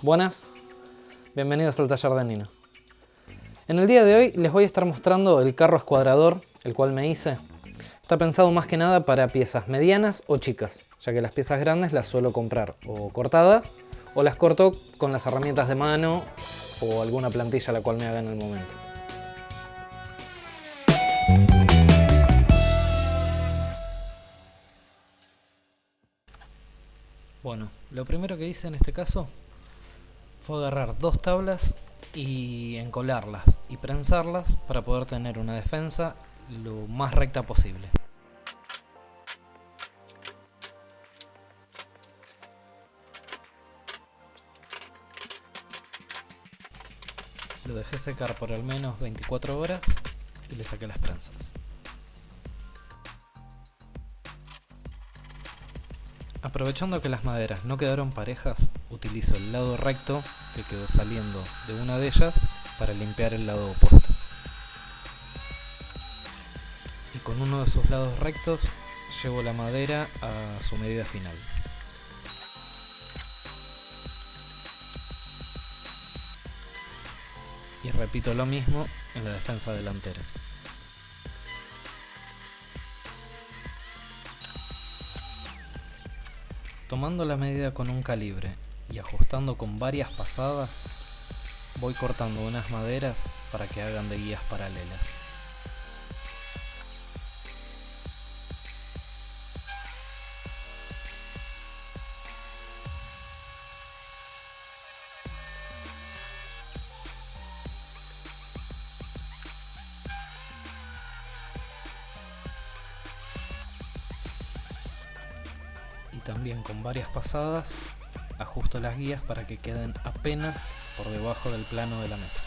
Buenas, bienvenidos al taller de Nino. En el día de hoy les voy a estar mostrando el carro escuadrador, el cual me hice. Está pensado más que nada para piezas medianas o chicas, ya que las piezas grandes las suelo comprar o cortadas o las corto con las herramientas de mano o alguna plantilla la cual me haga en el momento. Bueno, lo primero que hice en este caso fue agarrar dos tablas y encolarlas y prensarlas para poder tener una defensa lo más recta posible. Lo dejé secar por al menos 24 horas y le saqué las prensas. Aprovechando que las maderas no quedaron parejas, utilizo el lado recto que quedó saliendo de una de ellas para limpiar el lado opuesto. Y con uno de sus lados rectos llevo la madera a su medida final. Y repito lo mismo en la defensa delantera. Tomando la medida con un calibre y ajustando con varias pasadas, voy cortando unas maderas para que hagan de guías paralelas. Y también con varias pasadas ajusto las guías para que queden apenas por debajo del plano de la mesa.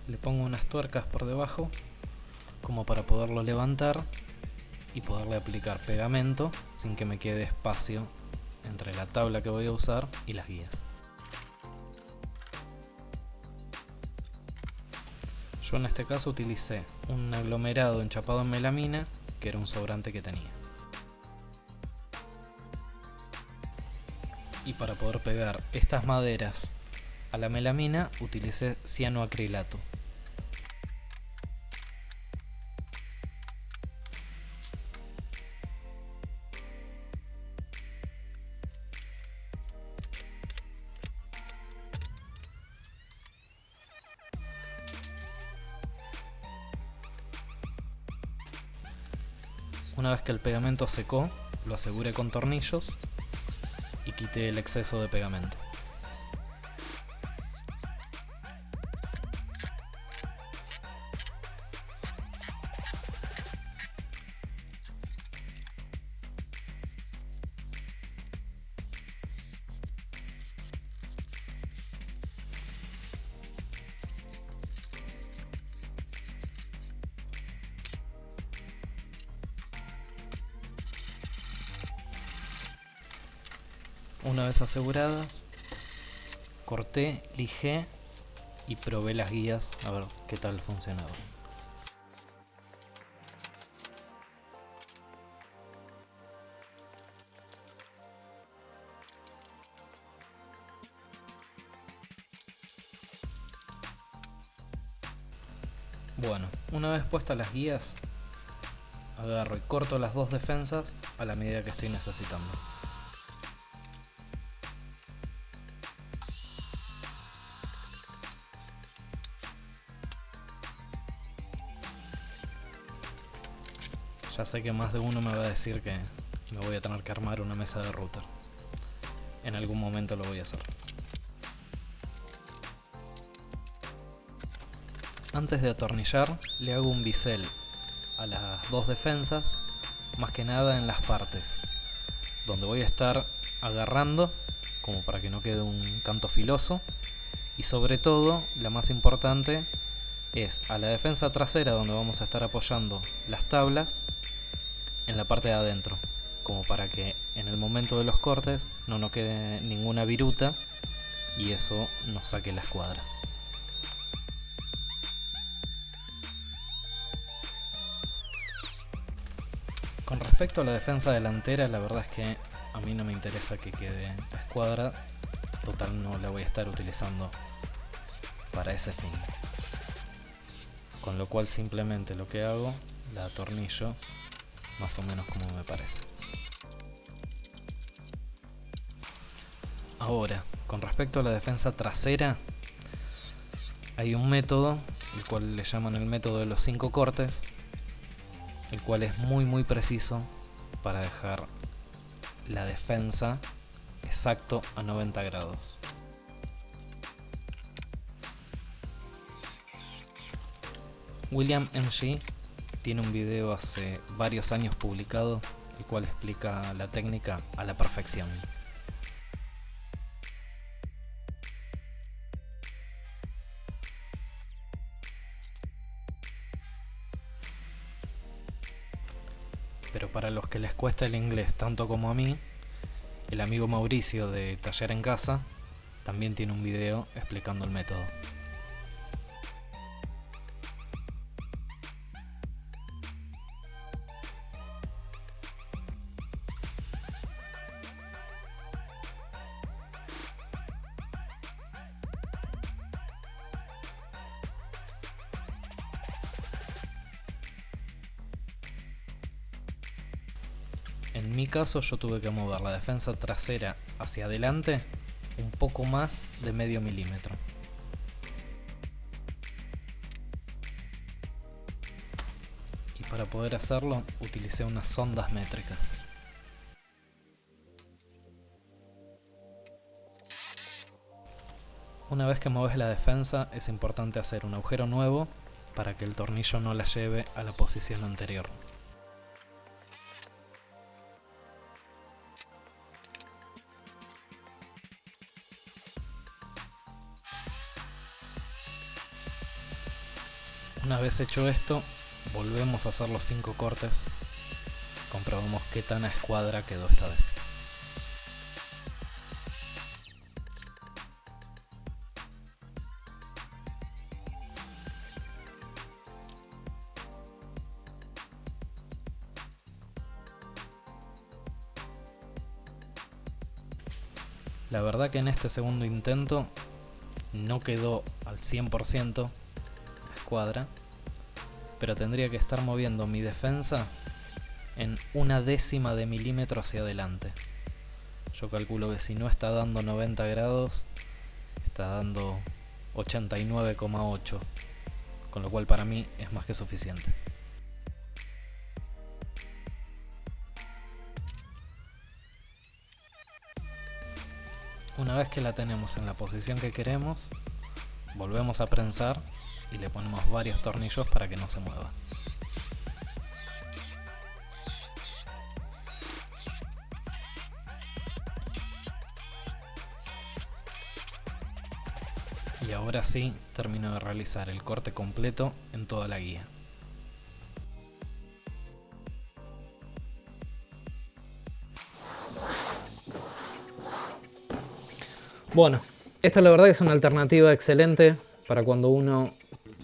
Le pongo unas tuercas por debajo como para poderlo levantar y poderle aplicar pegamento sin que me quede espacio entre la tabla que voy a usar y las guías. Yo en este caso utilicé un aglomerado enchapado en melamina, que era un sobrante que tenía. Y para poder pegar estas maderas a la melamina utilicé cianoacrilato. Una vez que el pegamento secó, lo aseguré con tornillos y quité el exceso de pegamento. Una vez aseguradas, corté, lijé y probé las guías a ver qué tal funcionaba. Bueno, una vez puestas las guías, agarro y corto las dos defensas a la medida que estoy necesitando. Ya sé que más de uno me va a decir que me voy a tener que armar una mesa de router. En algún momento lo voy a hacer. Antes de atornillar, le hago un bisel a las dos defensas, más que nada en las partes, donde voy a estar agarrando, como para que no quede un canto filoso. Y sobre todo, la más importante, es a la defensa trasera donde vamos a estar apoyando las tablas, en la parte de adentro, como para que en el momento de los cortes no nos quede ninguna viruta y eso nos saque la escuadra. Con respecto a la defensa delantera, la verdad es que a mí no me interesa que quede la escuadra. Total, no la voy a estar utilizando para ese fin. Con lo cual simplemente lo que hago, la atornillo más o menos como me parece. Ahora, con respecto a la defensa trasera, hay un método, el cual le llaman el método de los 5 cortes, el cual es muy preciso para dejar la defensa exacto a 90 grados. William Ng tiene un video hace varios años publicado, el cual explica la técnica a la perfección. Pero para los que les cuesta el inglés tanto como a mí, el amigo Mauricio de Taller en Casa también tiene un video explicando el método. En mi caso yo tuve que mover la defensa trasera hacia adelante un poco más de medio milímetro. Y para poder hacerlo utilicé unas sondas métricas. Una vez que mueves la defensa es importante hacer un agujero nuevo para que el tornillo no la lleve a la posición anterior. Una vez hecho esto, volvemos a hacer los 5 cortes. Comprobamos qué tan a escuadra quedó esta vez. La verdad que en este segundo intento no quedó al 100% escuadra, pero tendría que estar moviendo mi defensa en 1/10 de milímetro hacia adelante. Yo calculo que si no está dando 90 grados, está dando 89,8, con lo cual para mí es más que suficiente. Una vez que la tenemos en la posición que queremos, volvemos a prensar y le ponemos varios tornillos para que no se mueva. Y ahora sí termino de realizar el corte completo en toda la guía. Bueno, esto la verdad que es una alternativa excelente para cuando uno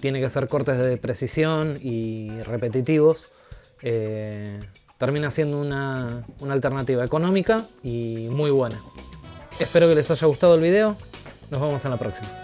tiene que hacer cortes de precisión y repetitivos. Termina siendo una alternativa económica y muy buena. Espero que les haya gustado el video. Nos vemos en la próxima.